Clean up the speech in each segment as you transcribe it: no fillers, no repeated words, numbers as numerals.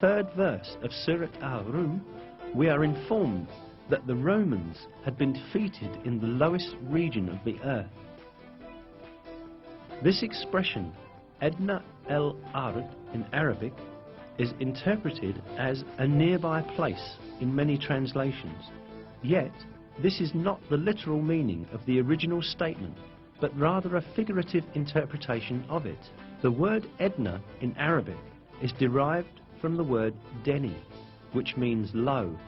third verse of Surah Al-Rum, we are informed that the Romans had been defeated in the lowest region of the earth. This expression, Adna al-Ard in Arabic, is interpreted as a nearby place in many translations. Yet, this is not the literal meaning of the original statement, but rather a figurative interpretation of it. The word Edna in Arabic is derived from the word Deni, which means low,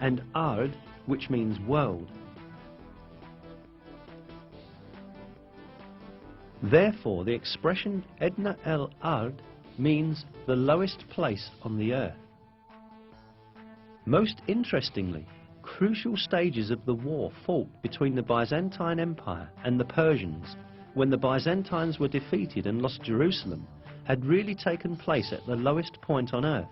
and Ard, which means world. Therefore, the expression Edna al-Ard means the lowest place on the earth. Most interestingly, crucial stages of the war fought between the Byzantine Empire and the Persians, when the Byzantines were defeated and lost Jerusalem, had really taken place at the lowest point on earth.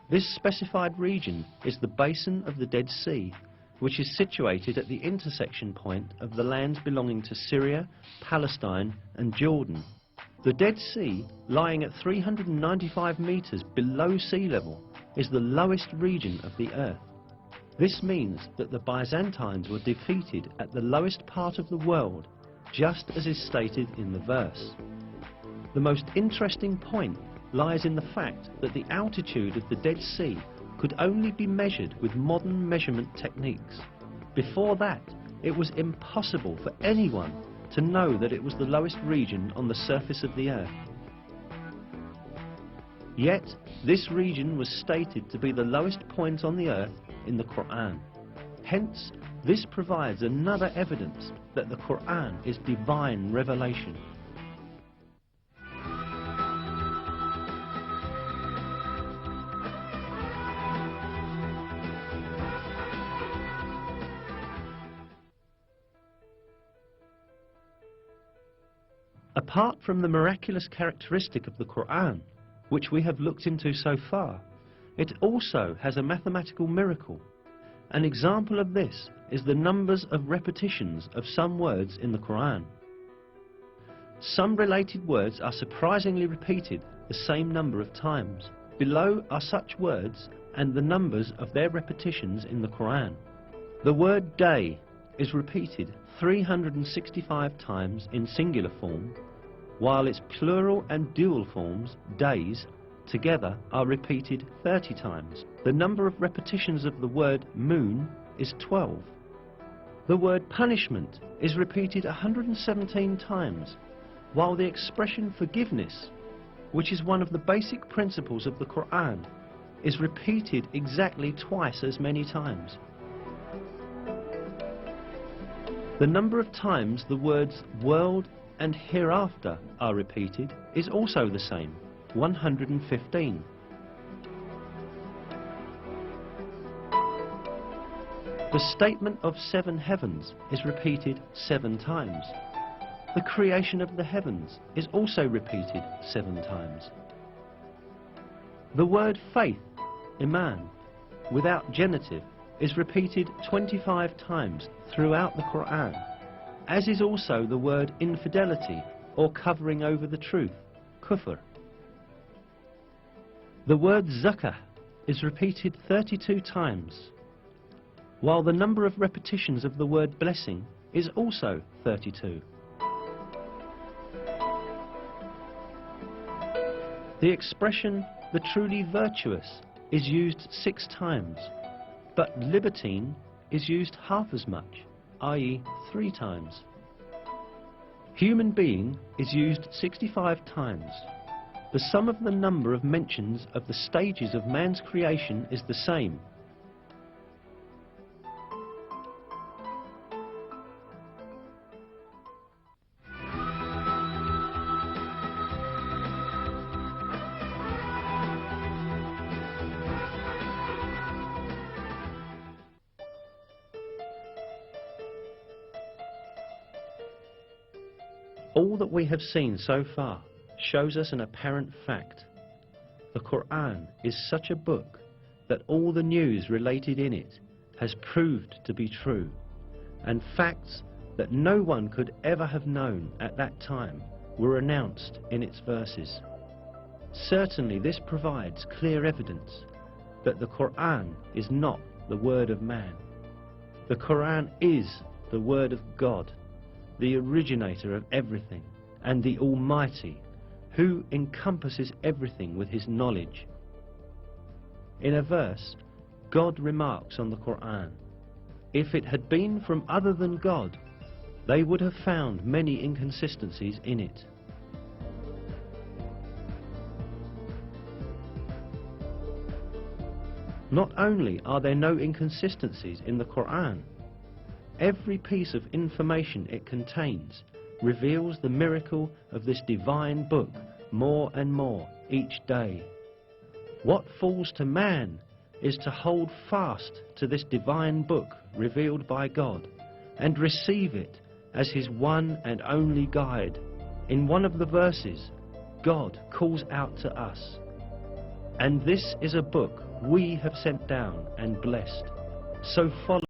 This specified region is the basin of the Dead Sea, which is situated at the intersection point of the lands belonging to Syria, Palestine and Jordan. The Dead Sea, lying at 395 meters below sea level, is the lowest region of the earth. This means that the Byzantines were defeated at the lowest part of the world, just as is stated in the verse. The most interesting point lies in the fact that the altitude of the Dead Sea could only be measured with modern measurement techniques. Before that, it was impossible for anyone to know that it was the lowest region on the surface of the earth. Yet, this region was stated to be the lowest point on the earth in the Qur'an. Hence, this provides another evidence that the Qur'an is divine revelation. Apart from the miraculous characteristic of the Qur'an, which we have looked into so far, it also has a mathematical miracle. An example of this is the numbers of repetitions of some words in the Qur'an. Some related words are surprisingly repeated the same number of times. Below are such words and the numbers of their repetitions in the Qur'an. The word day is repeated 365 times in singular form, while its plural and dual forms, days, together are repeated 30 times. The number of repetitions of the word moon is 12. The word punishment is repeated 117 times, while the expression forgiveness, which is one of the basic principles of the Qur'an, is repeated exactly twice as many times. The number of times the words world and hereafter are repeated is also the same, 115. The statement of 7 heavens is repeated 7 times. The creation of the heavens is also repeated 7 times. The word faith, iman, without genitive, is repeated 25 times throughout the Qur'an, as is also the word infidelity or covering over the truth, kufr. The word zakah is repeated 32 times, while the number of repetitions of the word blessing is also 32. The expression the truly virtuous is used 6 times, but libertine is used half as much, i.e. 3 times. Human being is used 65 times. The sum of the number of mentions of the stages of man's creation is the same. All that we have seen so far shows us an apparent fact. The Qur'an is such a book that all the news related in it has proved to be true, and facts that no one could ever have known at that time were announced in its verses. Certainly this provides clear evidence that the Qur'an is not the word of man. The Qur'an is the word of God, the originator of everything, and the Almighty, who encompasses everything with his knowledge. In a verse, God remarks on the Qur'an, if it had been from other than God, they would have found many inconsistencies in it. Not only are there no inconsistencies in the Qur'an, every piece of information it contains reveals the miracle of this divine book more and more each day. What falls to man is to hold fast to this divine book revealed by God and receive it as his one and only guide. In one of the verses, God calls out to us, "And this is a book we have sent down and blessed, so follow